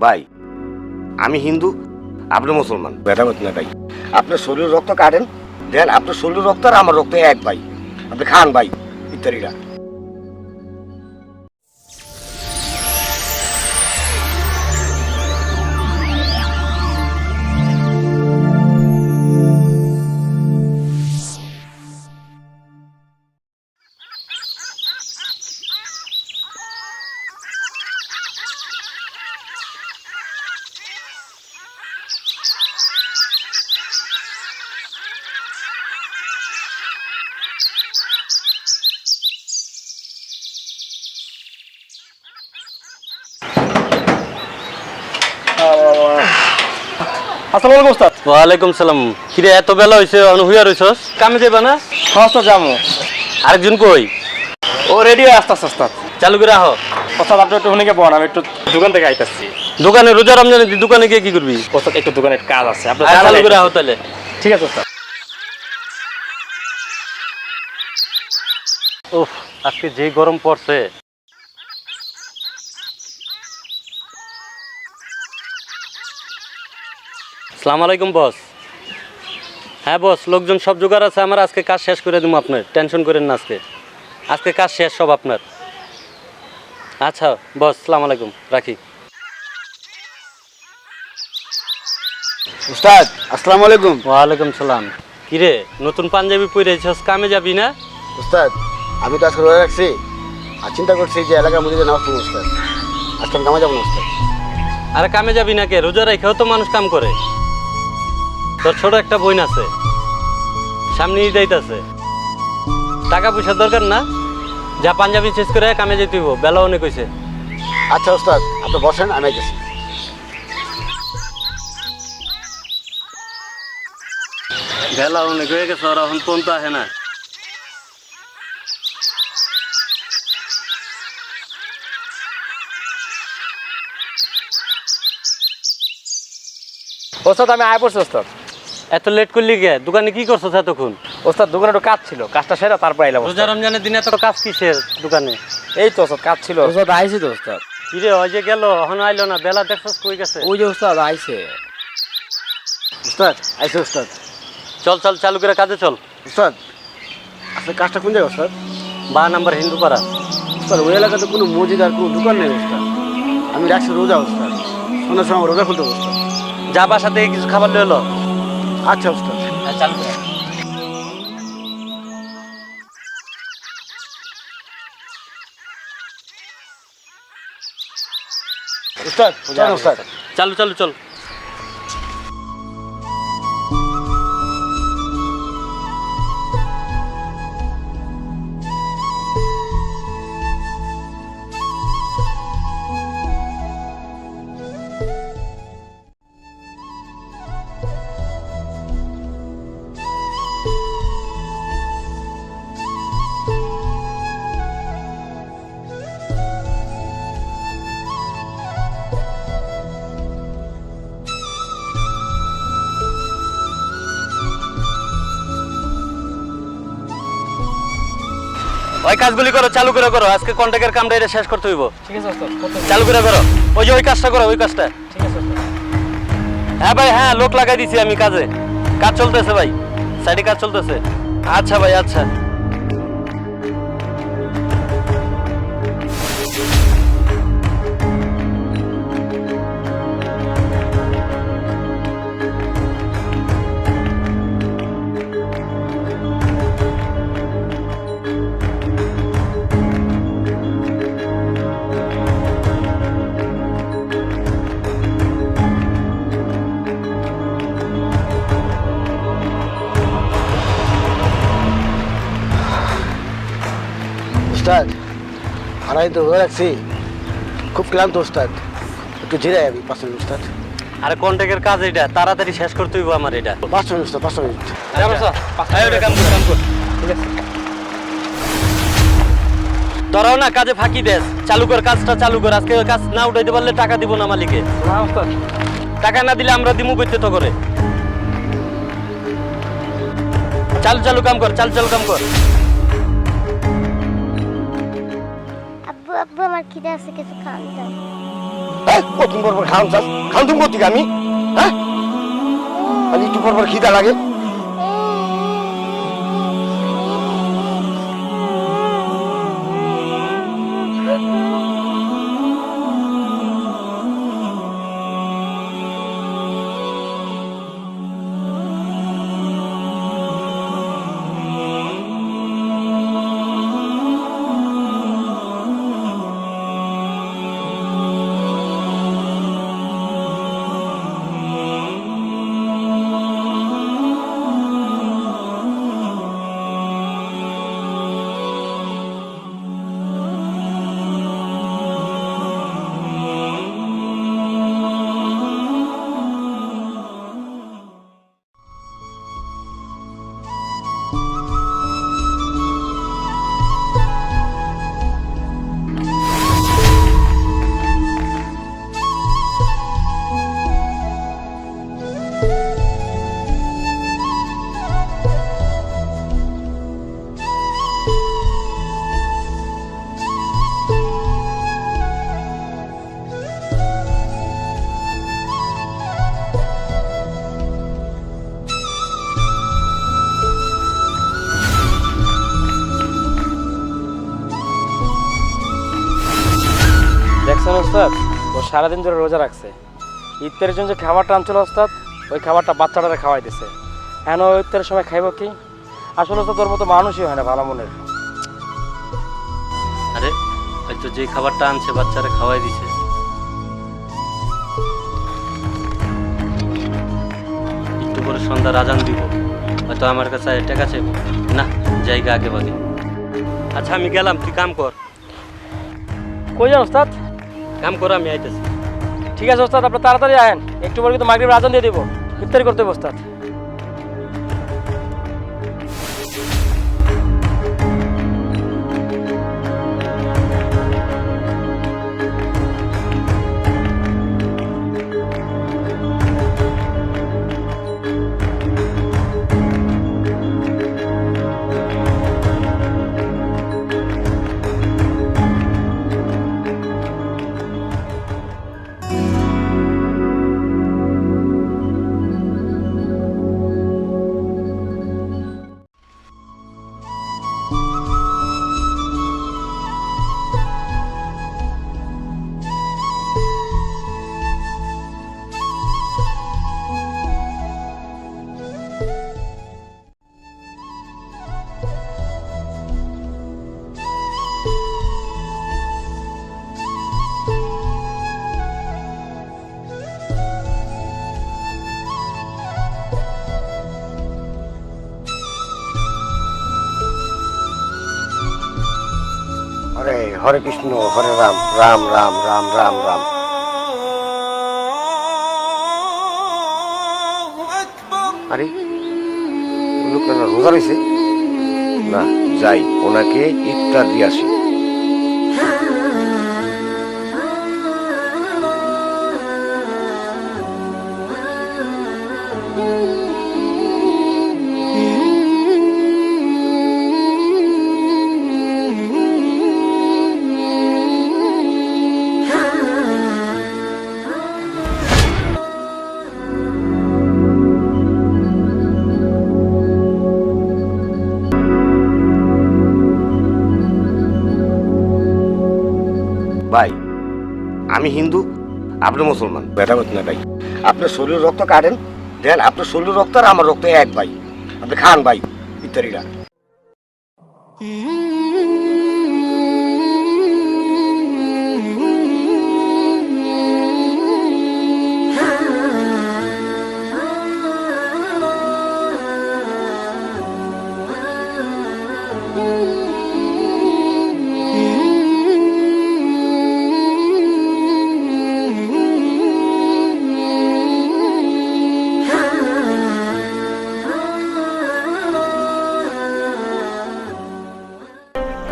ভাই আমি হিন্দু, আপনি মুসলমান, ভেদাভেদ না ভাই। আপনার শরীর রক্ত কাটেন, দেন আপনার শরীর রক্ত আর আমার রক্ত এক ভাই, আপনি খান ভাই ইত্যাদিরা। আসসালামু আলাইকুম ওস্তাদ। ওয়ালাইকুম সালাম। কিরে এত বেলা হয়েছে হুইয়া রইছস? কামে যাবে না? হ্যাঁ ওস্তাদ যাবো। আরেকজন কই? ও রেডি হয়ে আসতে ওস্তাদ। চালু করে আহ। ওস্তাদ আপনি একটু হুনিকে বল, আমি একটু দোকান থেকে আইতাছি। দোকানে রোজা রমজানে দোকানে গিয়ে কি করবি? ওস্তাদ একটু দোকানের কাজ আছে, আপনি চালু করে আহ তাহলে। ঠিক আছে ওস্তাদ। উফ, আজকে যে গরম পড়ছে। আসসালামু আলাইকুম বস। হ্যাঁ বস, লোকজন সব জোগাড় আছে আমার, আজকে কাজ শেষ করে দেবো আপনার, টেনশন করেন না। আজকে কাজ শেষ সব আপনার। আচ্ছা বস, আসসালামু আলাইকুম, রাখি। উস্তাদ আসসালামু আলাইকুম। ওয়ালাইকুম সালাম। কিরে নতুন পাঞ্জাবি পরেছিস, কামে যাবি না? উস্তাদ আমি তো আজকে রোজা রাখছি, আর চিন্তা করছি যে এলাকার মধ্যে নামাজ পড়বো উস্তাদ, আজকে আমি কামে যাবো না উস্তাদ। আরে কামে যাবি না কে? রোজা রেখেও তো মানুষ কাম করে। তোর ছোট একটা বোন আছে, সামনে ঈদ আইতাছে, টাকা পয়সার দরকার না? যা পাঞ্জাবি চেঞ্জ করে কামে যেতে হইব, বেলা অনেক হয়েছে। আচ্ছা উস্তাদ আপনি বসেন, আমি আইতেছি। বেলা অনেক হয়ে গেছে, ওরা এখন পর্যন্ত আসে না। ওস্তাদ আমি আয় পড়ছি ওস্তাদ। এত লেট করলি কে? দোকানে কি করছো এতক্ষণ? ওস্তাদ দোকানে একটু কাজ ছিল, কাজটা সেরা তারপর আইলাম। রোজা রমজানের দিনে এত কাজ কিসের দোকানে? এই তো ওস্তাদ কাজ ছিল। ওস্তাদ আইছে তো ওস্তাদ। কিরে ওই যে গেল, এখন আইলো না, বেলা দেখছস কই গেছে? ওই যে ওস্তাদ আইছে। উস্তাদ আইসে উস্তাদ। চল চল, চালু করে কাজে চল। উস্তাদ আপনার কাজটা কোন জায়গায় উস্তাদ? 12 নম্বর হিন্দু পাড়া। উস্তাদ ওই এলাকাতে কোনো মসজিদ আর কোনো দোকান নেই উস্তাদ, আমি রাখছি রোজা উস্তাদ, সন্ধ্যার সময় আমার রোজা খুলতে হবে উস্তাদ। যা বাসা থেকে কিছু খাবার লয়ে এলো। আচ্ছা উস্তাদ। চালু করে। উস্তাদ চল উস্তাদ। চালু চালু চল। ওই কাজগুলি করো, চালু করে করো, আজকে কন্ট্রাক্টের কামটা এটা শেষ করতে হইব। ঠিক আছে ওস্তাদ, চালু করে করো, ওই যে ওই কাজটা করো, ওই কাজটা। ঠিক আছে ওস্তাদ। হ্যাঁ ভাই, হ্যাঁ লোক লাগাই দিছি আমি কাজে, কাজ চলতেছে ভাই, সাইডে কাজ চলতেছে। আচ্ছা ভাই আচ্ছা। উস্তাদ হারাই তো রোজা রাখছি, খুব ক্লান্ত উস্তাদ, একটু জিরাই আমি 5 মিনিট উস্তাদ। আরে কন্ট্রাক্টের কাজ এটা, তাড়াতাড়ি শেষ করতে হইব আমার এটা। 5 মিনিট উস্তাদ, 5 মিনিট। এই ওটা কাম কর, কাম কর। ঠিক আছে। তোরাও না কাজে ফাঁকি দেস, চালু কর কাজটা, চালু কর। আজকে কাজ না উঠাইতে পারলে টাকা দিব না মালিকে। না ওস্তাদ। টাকা না দিলে আমরা দিমু করতে তো করে। চালু চালু কাম কর, চালু চালু কাম কর। আব্বু আব্বু আমার খিদে আছে, কিছু খান দাও। হ্যাঁ কতদিন পর খাওয়ান চাস খাওয়ান তুমি করতে আমি হ্যাঁ আমি একটু পর খিদা লাগে দেখছেন ওস্তাদ ও সারাদিন ধরে রোজা রাখছে ইফতারের জন্য যে খাবারটা আনছিল ওস্তাদ ওই খাবারটা বাচ্চাটারে খাওয়াই দিছে এখন ওই ইফতারের সময় খাইব কি আসলে ওস্তাদ তোর মতো মানুষই হয় না ভালো মনের। আরে হয়তো যে খাবারটা আনছে বাচ্চারা খাওয়াই দিছে। একটু করে সন্ধ্যা আজান দিব, হয়তো আমার কাছে টাকা চাইব না, জায়গা আগে ভাগে। আচ্ছা আমি গেলাম, তুই কাম কর। কই যান ওস্তাদ? কাম কর, আমি আইতেছি। ঠিক আছে ওস্তাদ, আপনি তাড়াতাড়ি আয়েন, একটু পরে কিন্তু মাগরিবের আজান দিয়ে দিব, ইফতারি করতে হবে ওস্তাদ। হরে হরে কৃষ্ণ হরে রাম রাম রাম রাম রাম রাম। আরে লোকেরা রোজা রয়েছে না, যাই ওনাকে ইফতার দিয়ে আসি। ভাই আমি হিন্দু, আপনি মুসলমান, বেটা না ভাই। আপনার শরীর রক্ত কাটেন দেন, আপনার শরীর রক্ত আর আমার রক্ত এক ভাই, আপনি খান ভাই ইত্যাদিরা।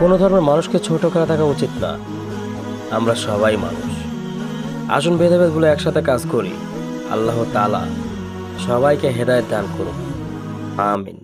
কোনো ধর্মের মানুষকে ছোট করা থাকা উচিত না, আমরা সবাই মানুষ। আসুন ভেদাভেদগুলো একসাথে কাজ করি, আল্লাহ তাআলা সবাইকে হেদায়েত দান করুন, আমিন।